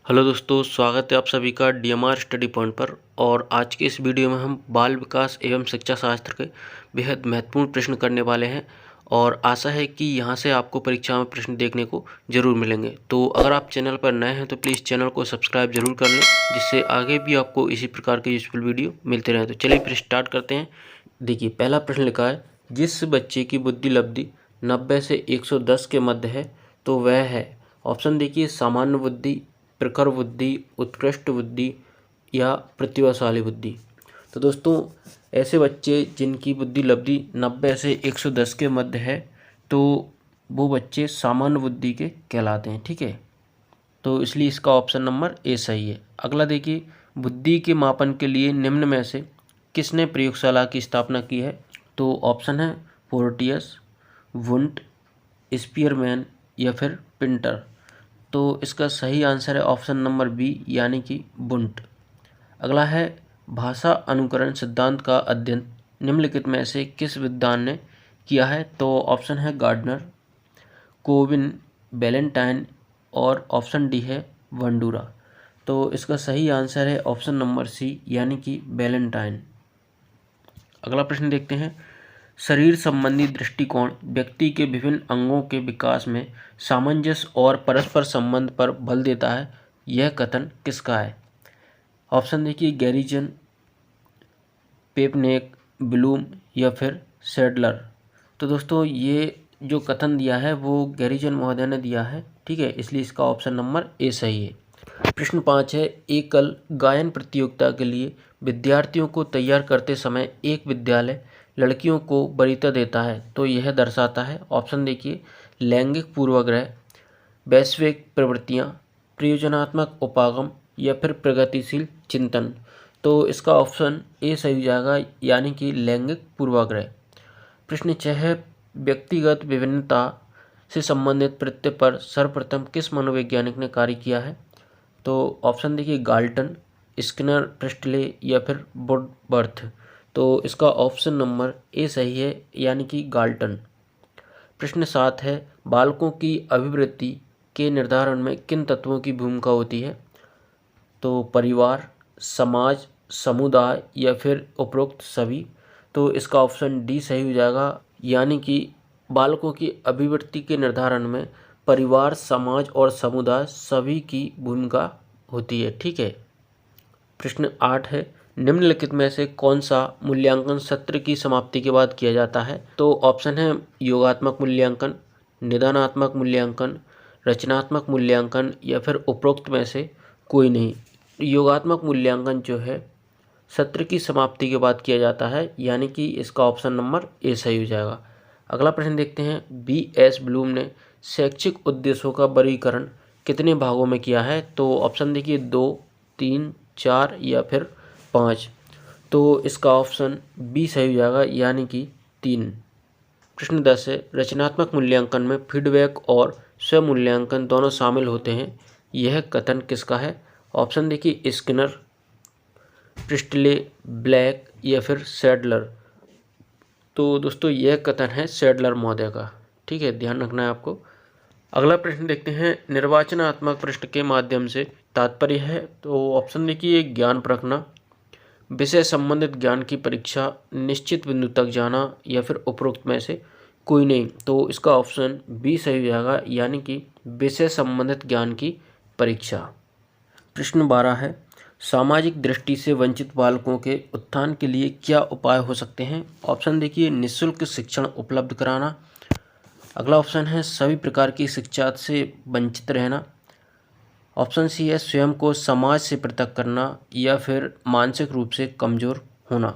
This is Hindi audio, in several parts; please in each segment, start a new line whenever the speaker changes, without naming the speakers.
हेलो दोस्तों, स्वागत है आप सभी का डीएमआर स्टडी पॉइंट पर। और आज के इस वीडियो में हम बाल विकास एवं शिक्षा शास्त्र के बेहद महत्वपूर्ण प्रश्न करने वाले हैं और आशा है कि यहां से आपको परीक्षा में प्रश्न देखने को ज़रूर मिलेंगे। तो अगर आप चैनल पर नए हैं तो प्लीज़ चैनल को सब्सक्राइब जरूर कर लें, जिससे आगे भी आपको इसी प्रकार के यूजफुल वीडियो मिलते रहें। तो चलिए फिर स्टार्ट करते हैं। देखिए, पहला प्रश्न लिखा है, जिस बच्चे की बुद्धि लब्धि 90 से 110 के मध्य है तो वह है। ऑप्शन देखिए, सामान्य बुद्धि, प्रखर बुद्धि, उत्कृष्ट बुद्धि या प्रतिभाशाली बुद्धि। तो दोस्तों, ऐसे बच्चे जिनकी बुद्धि लब्धि 90 से 110 के मध्य है तो वो बच्चे सामान्य बुद्धि के कहलाते हैं। ठीक है, तो इसलिए इसका ऑप्शन नंबर ए सही है। अगला देखिए, बुद्धि के मापन के लिए निम्न में से किसने प्रयोगशाला की स्थापना की है? तो ऑप्शन है पोर्टियस, वुंट, स्पीयरमैन या फिर पिंटर। तो इसका सही आंसर है ऑप्शन नंबर बी, यानी कि बुंट। अगला है, भाषा अनुकरण सिद्धांत का अध्ययन निम्नलिखित में से किस विद्वान ने किया है? तो ऑप्शन है गार्डनर, कोविन, बैलेंटाइन और ऑप्शन डी है वंडूरा। तो इसका सही आंसर है ऑप्शन नंबर सी, यानी कि बैलेंटाइन। अगला प्रश्न देखते हैं, शरीर संबंधी दृष्टिकोण व्यक्ति के विभिन्न अंगों के विकास में सामंजस्य और परस्पर संबंध पर बल देता है। यह कथन किसका है? ऑप्शन देखिए, गैरीजन, पेपनेक, ब्लूम या फिर सैडलर। तो दोस्तों, ये जो कथन दिया है वो गैरीजन महोदय ने दिया है। ठीक है, इसलिए इसका ऑप्शन नंबर ए सही है। प्रश्न 5 है, एकल गायन प्रतियोगिता के लिए विद्यार्थियों को तैयार करते समय एक विद्यालय लड़कियों को वरीयता देता है तो यह दर्शाता है। ऑप्शन देखिए, लैंगिक पूर्वाग्रह, वैश्विक प्रवृत्तियाँ, प्रयोजनात्मक उपागम या फिर प्रगतिशील चिंतन। तो इसका ऑप्शन ए सही हो जाएगा, यानी कि लैंगिक पूर्वाग्रह। प्रश्न 6 है, व्यक्तिगत विभिन्नता से संबंधित प्रत्यय पर सर्वप्रथम किस मनोवैज्ञानिक ने कार्य किया है? तो ऑप्शन देखिए, गाल्टन, स्किनर, प्रिस्टले या फिर वुडवर्थ। तो इसका ऑप्शन नंबर ए सही है, यानी कि गाल्टन। प्रश्न 7 है, बालकों की अभिवृद्धि के निर्धारण में किन तत्वों की भूमिका होती है? तो परिवार, समाज, समुदाय या फिर उपरोक्त सभी। तो इसका ऑप्शन डी सही हो जाएगा, यानी कि बालकों की अभिवृद्धि के निर्धारण में परिवार, समाज और समुदाय सभी की भूमिका होती है। ठीक है। प्रश्न 8 है, निम्नलिखित में से कौन सा मूल्यांकन सत्र की समाप्ति के बाद किया जाता है? तो ऑप्शन है योगात्मक मूल्यांकन, निदानात्मक मूल्यांकन, रचनात्मक मूल्यांकन या फिर उपरोक्त में से कोई नहीं। योगात्मक मूल्यांकन जो है सत्र की समाप्ति के बाद किया जाता है, यानी कि इसका ऑप्शन नंबर ए सही हो जाएगा। अगला प्रश्न देखते हैं, बी.एस. ब्लूम ने शैक्षिक उद्देश्यों का वर्गीकरण कितने भागों में किया है? तो ऑप्शन देखिए, 2, 3, 4 या फिर 5। तो इसका ऑप्शन बी सही हो जाएगा, यानी कि 3। प्रश्न 10 है, रचनात्मक मूल्यांकन में फीडबैक और स्वमूल्यांकन दोनों शामिल होते हैं। यह कथन किसका है? ऑप्शन देखिए, स्किनर, प्रिस्टले, ब्लैक या फिर सैडलर। तो दोस्तों, यह कथन है सैडलर महोदय का। ठीक है, ध्यान रखना है आपको। अगला प्रश्न देखते हैं, निर्वाचनात्मक प्रश्न के माध्यम से तात्पर्य है? तो ऑप्शन देखिए, ज्ञान परखना, विषय संबंधित ज्ञान की परीक्षा, निश्चित बिंदु तक जाना या फिर उपरोक्त में से कोई नहीं। तो इसका ऑप्शन बी सही हो जाएगा, यानी कि विषय संबंधित ज्ञान की परीक्षा। प्रश्न 12 है, सामाजिक दृष्टि से वंचित बालकों के उत्थान के लिए क्या उपाय हो सकते हैं? ऑप्शन देखिए, निःशुल्क शिक्षण उपलब्ध कराना। अगला ऑप्शन है सभी प्रकार की शिक्षा से वंचित रहना। ऑप्शन सी है स्वयं को समाज से पृथक करना या फिर मानसिक रूप से कमज़ोर होना।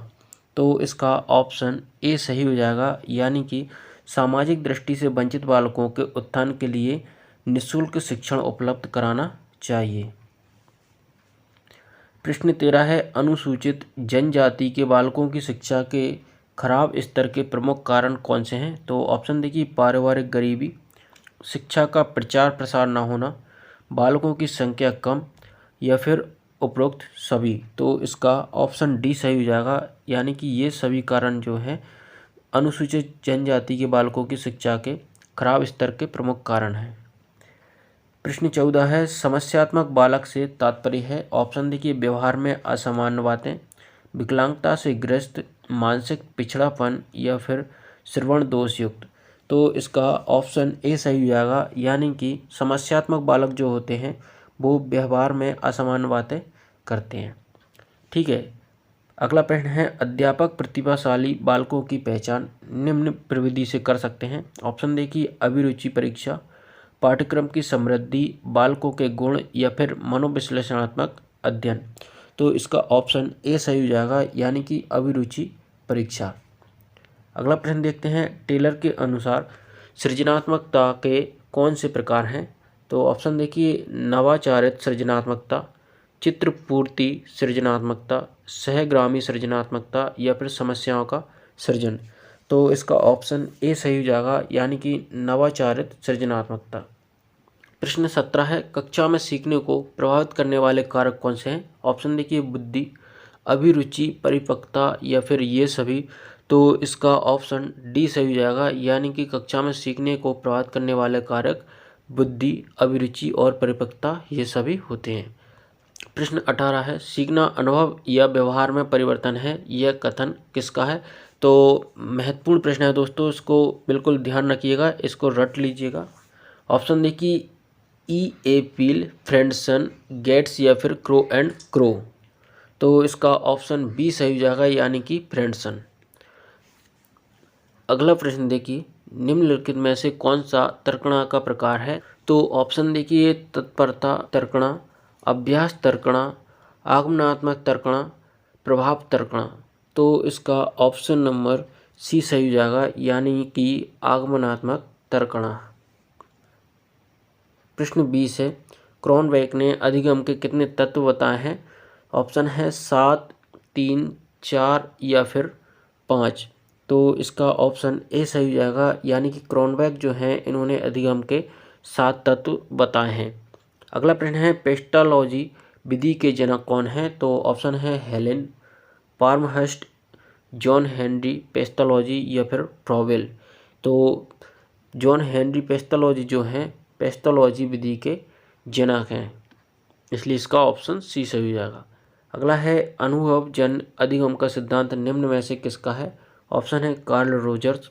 तो इसका ऑप्शन ए सही हो जाएगा, यानी कि सामाजिक दृष्टि से वंचित बालकों के उत्थान के लिए निःशुल्क शिक्षण उपलब्ध कराना चाहिए। प्रश्न 13 है, अनुसूचित जनजाति के बालकों की शिक्षा के खराब स्तर के प्रमुख कारण कौन से हैं? तो ऑप्शन देखिए, पारिवारिक गरीबी, शिक्षा का प्रचार प्रसार न होना, बालकों की संख्या कम या फिर उपरोक्त सभी। तो इसका ऑप्शन डी सही हो जाएगा, यानी कि ये सभी कारण जो हैं अनुसूचित जनजाति के बालकों की शिक्षा के खराब स्तर के प्रमुख कारण हैं। प्रश्न 14 है समस्यात्मक बालक से तात्पर्य है। ऑप्शन देखिए व्यवहार में असामान्य बातें, विकलांगता से ग्रस्त, मानसिक पिछड़ापन या फिर श्रवण दोष युक्त। तो इसका ऑप्शन ए सही हो जाएगा, यानी कि समस्यात्मक बालक जो होते हैं वो व्यवहार में असामान्य बातें करते हैं। ठीक है, अगला प्रश्न है अध्यापक प्रतिभाशाली बालकों की पहचान निम्न प्रविधि से कर सकते हैं। ऑप्शन देखिए अभिरुचि परीक्षा, पाठ्यक्रम की समृद्धि, बालकों के गुण या फिर मनोविश्लेषणात्मक अध्ययन। तो इसका ऑप्शन ए सही हो जाएगा, यानी कि अभिरुचि परीक्षा। अगला प्रश्न देखते हैं टेलर के अनुसार सृजनात्मकता के कौन से प्रकार हैं। तो ऑप्शन देखिए नवाचारित सृजनात्मकता, चित्रपूर्ति सृजनात्मकता, सहग्रामी सृजनात्मकता या फिर समस्याओं का सृजन। तो इसका ऑप्शन ए सही हो जाएगा, यानी कि नवाचारित सृजनात्मकता। प्रश्न 17 है कक्षा में सीखने को प्रभावित करने वाले कारक कौन से हैं। ऑप्शन देखिए बुद्धि, अभिरुचि, परिपक्वता या फिर ये सभी। तो इसका ऑप्शन डी सही हो जाएगा, यानी कि कक्षा में सीखने को प्रभावित करने वाले कारक बुद्धि, अभिरुचि और परिपक्वता ये सभी होते हैं। प्रश्न 18 है सीखना अनुभव या व्यवहार में परिवर्तन है, यह कथन किसका है। तो महत्वपूर्ण प्रश्न है दोस्तों, इसको बिल्कुल ध्यान रखिएगा, इसको रट लीजिएगा। ऑप्शन देखिए ई ए पील, फ्रेंडसन, गेट्स या फिर क्रो एंड क्रो। तो इसका ऑप्शन बी सही हो जाएगा, यानी कि फ्रेंडसन। अगला प्रश्न देखिए निम्नलिखित में से कौन सा तर्कणा का प्रकार है। तो ऑप्शन देखिए तत्परता तर्कणा, अभ्यास तर्कणा, आगमनात्मक तर्कणा, प्रभाव तर्कणा। तो इसका ऑप्शन नंबर सी सही हो जाएगा, यानी कि आगमनात्मक तर्कणा। प्रश्न 20 है क्रॉनबेक ने अधिगम के कितने तत्व बताए हैं। ऑप्शन है 7, 3, 4 या फिर 5। तो इसका ऑप्शन ए सही हो जाएगा, यानी कि क्रॉनबेक जो हैं इन्होंने अधिगम के 7 तत्व बताए हैं। अगला प्रश्न है पेस्टालॉजी विधि के जनक कौन है। तो ऑप्शन है हेलेन, पार्महर्स्ट, जॉन हेनरी पेस्टालॉजी या फिर फ्रॉवेल। तो जॉन हेनरी पेस्टालॉजी जो हैं पेस्टालॉजी विधि के जनक हैं, इसलिए इसका ऑप्शन सी सही हो जाएगा। अगला है अनुभव जन अधिगम का सिद्धांत निम्न में से किसका है। ऑप्शन है कार्ल रोजर्स,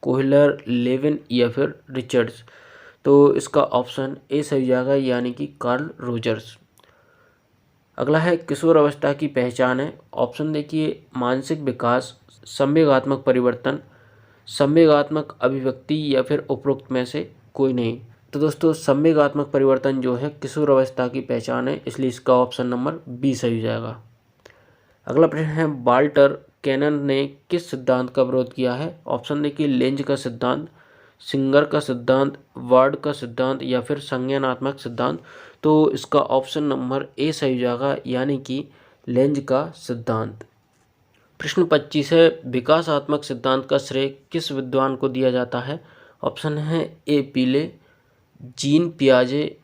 कोहलर, लेविन या फिर रिचर्ड्स। तो इसका ऑप्शन ए सही हो जाएगा, यानी कि कार्ल रोजर्स। अगला है किशोर अवस्था की पहचान है। ऑप्शन देखिए मानसिक विकास, संवेगात्मक परिवर्तन, संवेगात्मक अभिव्यक्ति या फिर उपरोक्त में से कोई नहीं। तो दोस्तों संवेगात्मक परिवर्तन जो है किशोर अवस्था की पहचान है, इसलिए इसका ऑप्शन नंबर बी सही हो जाएगा। अगला प्रश्न है वाल्टर कैनन ने किस सिद्धांत का विरोध किया है। ऑप्शन देखिए लेंज का सिद्धांत, सिंगर का सिद्धांत, वार्ड का सिद्धांत या फिर संज्ञानात्मक सिद्धांत। तो इसका ऑप्शन नंबर ए सही हो जाएगा, यानी कि लेंज का सिद्धांत। प्रश्न 25 है विकासात्मक सिद्धांत का श्रेय किस विद्वान को दिया जाता है। ऑप्शन है ए पीले, जीन पियाजे,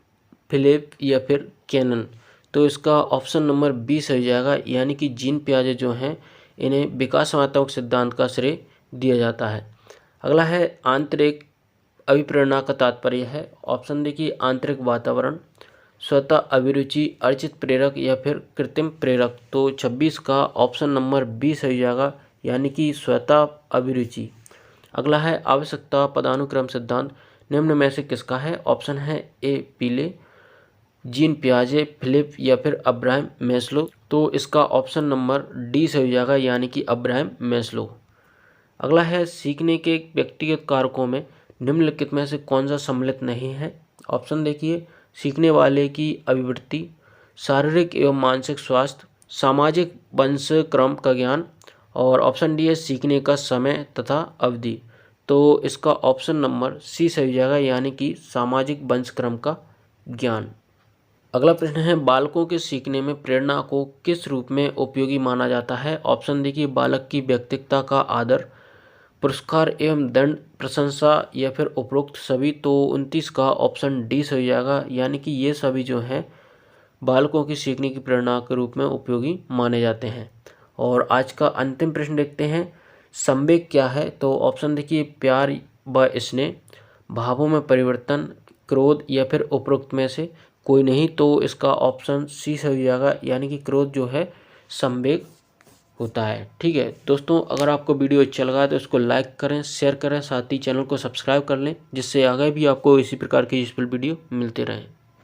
फिलिप या फिर कैनन। तो इसका ऑप्शन नंबर बी सही जाएगा, यानी कि जीन पियाजे जो हैं इन्हें विकासात्मक सिद्धांत का श्रेय दिया जाता है। अगला है आंतरिक अभिप्रेरणा का तात्पर्य है। ऑप्शन देखिए आंतरिक वातावरण, स्वतः अभिरुचि, अर्चित प्रेरक या फिर कृत्रिम प्रेरक। तो 26 का ऑप्शन नंबर बी सही जाएगा, यानी कि स्वतः अभिरुचि। अगला है आवश्यकता पदानुक्रम सिद्धांत निम्न में से किसका है। ऑप्शन है ए पीले, जीन पियाजे, फिलिप या फिर अब्राहम मैस्लो। तो इसका ऑप्शन नंबर डी सही हो जाएगा, यानी कि अब्राहम मैस्लो। अगला है सीखने के व्यक्तिगत कारकों में निम्नलिखित में से कौन सा सम्मिलित नहीं है। ऑप्शन देखिए सीखने वाले की अभिवृत्ति, शारीरिक एवं मानसिक स्वास्थ्य, सामाजिक वंश क्रम का ज्ञान और ऑप्शन डी है सीखने का समय तथा अवधि। तो इसका ऑप्शन नंबर सी सही जाएगा, यानी कि सामाजिक वंशक्रम का ज्ञान। अगला प्रश्न है बालकों के सीखने में प्रेरणा को किस रूप में उपयोगी माना जाता है। ऑप्शन देखिए बालक की व्यक्तित्वता का आदर, पुरस्कार एवं दंड, प्रशंसा या फिर उपरोक्त सभी। तो 29 का ऑप्शन डी सही जाएगा, यानी कि ये सभी जो हैं बालकों की सीखने की प्रेरणा के रूप में उपयोगी माने जाते हैं। और आज का अंतिम प्रश्न देखते हैं संवेग क्या है। तो ऑप्शन देखिए प्यार व स्नेह, भावों में परिवर्तन, क्रोध या फिर उपरोक्त में से कोई नहीं, तो इसका ऑप्शन सी सही हो जाएगा, यानी कि क्रोध जो है संवेग होता है। ठीक है दोस्तों, अगर आपको वीडियो अच्छा लगा तो इसको लाइक करें, शेयर करें, साथ ही चैनल को सब्सक्राइब कर लें, जिससे आगे भी आपको इसी प्रकार की यूजफुल वीडियो मिलते रहें।